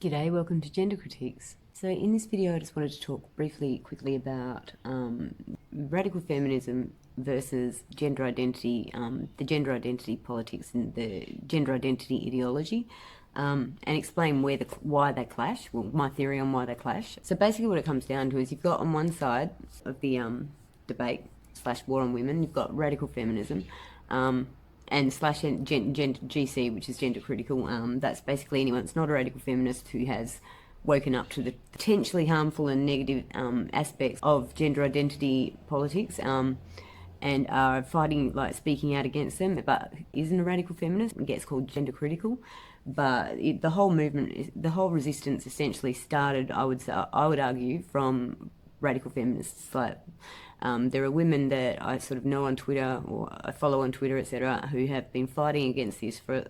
G'day, welcome to Gender Critiques. So in this video I just wanted to talk quickly about radical feminism versus gender identity, the gender identity politics and the gender identity ideology, and explain why they clash, well, my theory on why they clash. So basically what it comes down to is you've got on one side of the debate / war on women, you've got radical feminism, and slash GC, which is gender critical. That's basically anyone that's not a radical feminist who has woken up to the potentially harmful and negative aspects of gender identity politics, and are fighting, like speaking out against them, but isn't a radical feminist. It gets called gender critical. But the whole movement, the whole resistance essentially started, I would argue, from radical feminists. Like there are women that I sort of know on Twitter, or I follow on Twitter, etc., who have been fighting against this for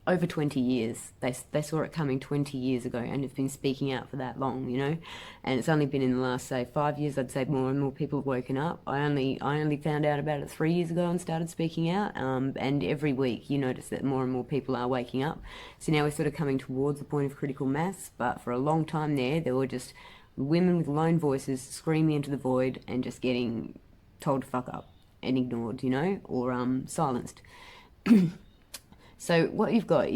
over 20 years. They saw it coming 20 years ago and have been speaking out for that long, you know. And it's only been in the last, say, 5 years, I'd say more and more people have woken up. I only found out about it 3 years ago and started speaking out. And every week you notice that more and more people are waking up. So now we're sort of coming towards the point of critical mass. But for a long time there were just women with lone voices screaming into the void and just getting told to fuck up and ignored, you know, or silenced. So what you've got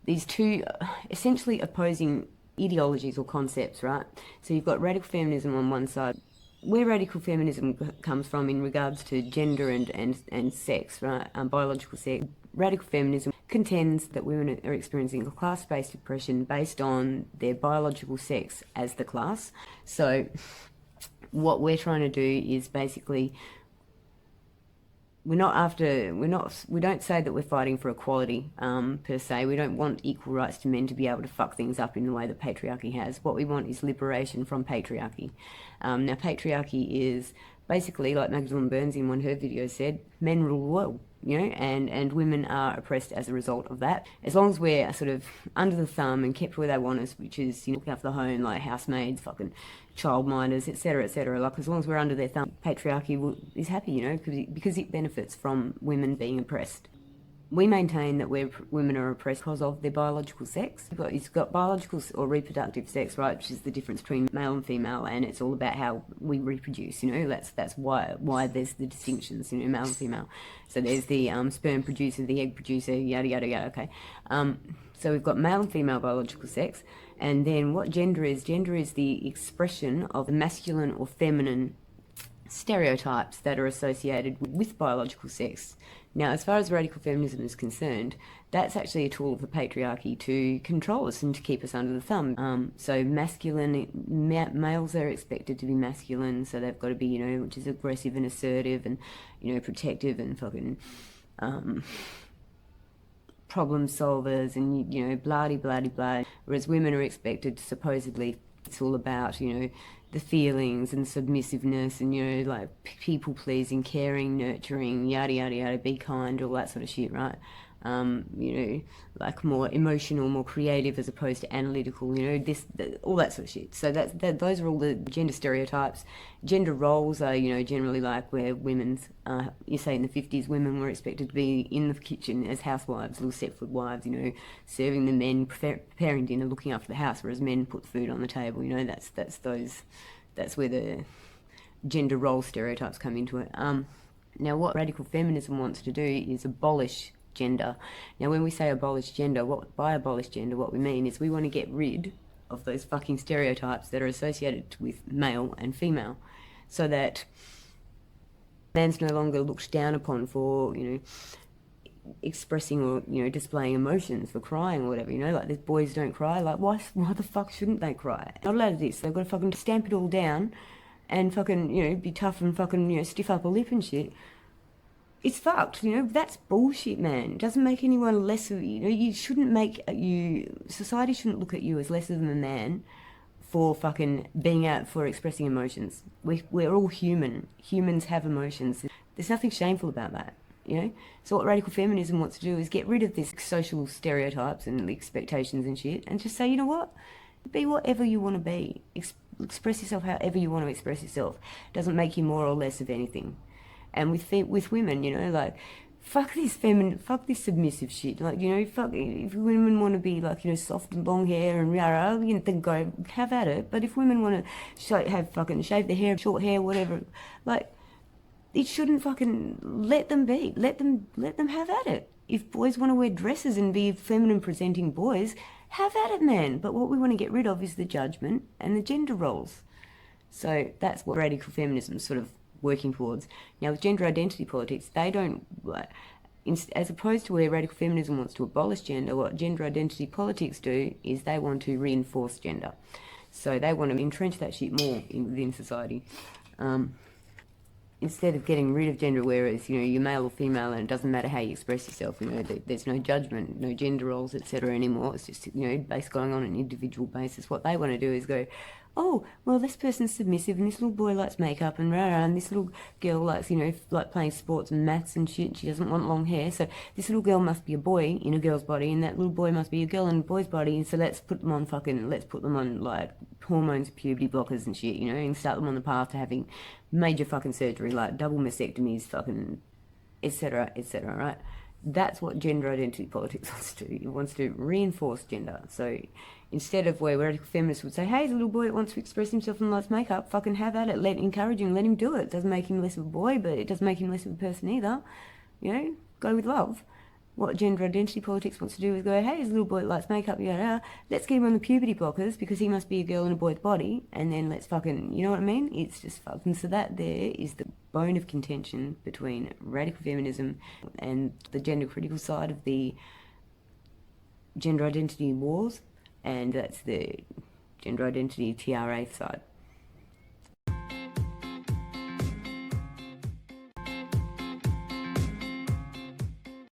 these two essentially opposing ideologies or concepts, right? So you've got radical feminism on one side. Where radical feminism comes from in regards to gender and sex, right? Biological sex. Radical feminism contends that women are experiencing a class-based oppression based on their biological sex as the class. So what we're trying to do is basically, we don't say that we're fighting for equality per se. We don't want equal rights to men to be able to fuck things up in the way that patriarchy has. What we want is liberation from patriarchy. Now patriarchy is basically, like Magdalene Burns in one of her videos said, men rule the world, you know, and women are oppressed as a result of that. As long as we're sort of under the thumb and kept where they want us, which is, you know, looking after the home, like housemaids, fucking childminders, etc., like as long as we're under their thumb, patriarchy is happy, you know, because it benefits from women being oppressed. We maintain that women are oppressed because of their biological sex. It's got biological or reproductive sex, right, which is the difference between male and female, and it's all about how we reproduce, you know. That's why there's the distinctions, you know, male and female. So there's the sperm producer, the egg producer, yada yada yada. Okay, so we've got male and female biological sex, and then what gender is the expression of the masculine or feminine stereotypes that are associated with biological sex. Now, as far as radical feminism is concerned, that's actually a tool of the patriarchy to control us and to keep us under the thumb. So masculine, males are expected to be masculine, so they've got to be, you know, which is aggressive and assertive and, you know, protective and fucking problem solvers and, you know, blah-de-blah-de-blah. Whereas women are expected to supposedly, it's all about, you know, the feelings and submissiveness and, you know, like people-pleasing, caring, nurturing, yada, yada, yada, be kind, all that sort of shit, right? You know, like more emotional, more creative as opposed to analytical, you know, all that sort of shit. So those are all the gender stereotypes. Gender roles are, you know, generally like where women's, you say in the 50s, women were expected to be in the kitchen as housewives, little Stepford wives, you know, serving the men, preparing dinner, looking after the house, whereas men put food on the table, you know, that's where the gender role stereotypes come into it. Now what radical feminism wants to do is abolish gender. Now when we say abolish gender, by abolish gender, what we mean is we want to get rid of those fucking stereotypes that are associated with male and female, so that man's no longer looked down upon for, you know, expressing or, you know, displaying emotions, for crying or whatever, you know, like these boys don't cry. Like why the fuck shouldn't they cry? Not allowed to this. They've got to fucking stamp it all down and fucking, you know, be tough and fucking, you know, stiff upper lip and shit. It's fucked, you know. That's bullshit, man. It doesn't make anyone less of, you know, you shouldn't make society shouldn't look at you as less of a man for fucking being out, for expressing emotions. We're all human. Humans have emotions. There's nothing shameful about that, you know. So what radical feminism wants to do is get rid of this social stereotypes and expectations and shit, and just say, you know what, be whatever you want to be. Express yourself however you want to express yourself. It doesn't make you more or less of anything. And with women, you know, like fuck this submissive shit. Like, you know, fuck, if women want to be like, you know, soft and long hair and rah, you know, then go have at it. But if women want to have fucking shave their hair, short hair, whatever, like, it shouldn't fucking let them be. Let them have at it. If boys want to wear dresses and be feminine presenting boys, have at it, man. But what we want to get rid of is the judgment and the gender roles. So that's what radical feminism is sort of working towards. Now, with gender identity politics, they don't, as opposed to where radical feminism wants to abolish gender, what gender identity politics do is they want to reinforce gender. So they want to entrench that shit more within society. Instead of getting rid of gender, whereas, you know, you're male or female and it doesn't matter how you express yourself, you know, there's no judgment, no gender roles, etc. anymore. It's just, you know, based going on an individual basis. What they want to do is go, oh, well, this person's submissive and this little boy likes makeup and rah, and this little girl likes, you know, like playing sports and maths and shit. She doesn't want long hair. So this little girl must be a boy in a girl's body and that little boy must be a girl in a boy's body. And so let's put them on like hormones, puberty blockers and shit, you know, and start them on the path to having major fucking surgery, like double mastectomies, fucking, etc., right? That's what gender identity politics wants to do. It wants to reinforce gender. So instead of where radical feminists would say, hey, the little boy that wants to express himself and likes makeup, fucking have at it. Encourage him, let him do it. It doesn't make him less of a boy, but it doesn't make him less of a person either. You know, go with love. What gender identity politics wants to do is go, hey, there's a little boy that likes makeup, let's get him on the puberty blockers because he must be a girl in a boy's body, and then let's fucking, you know what I mean? It's just fucking, so that there is the bone of contention between radical feminism and the gender critical side of the gender identity wars, and that's the gender identity TRA side.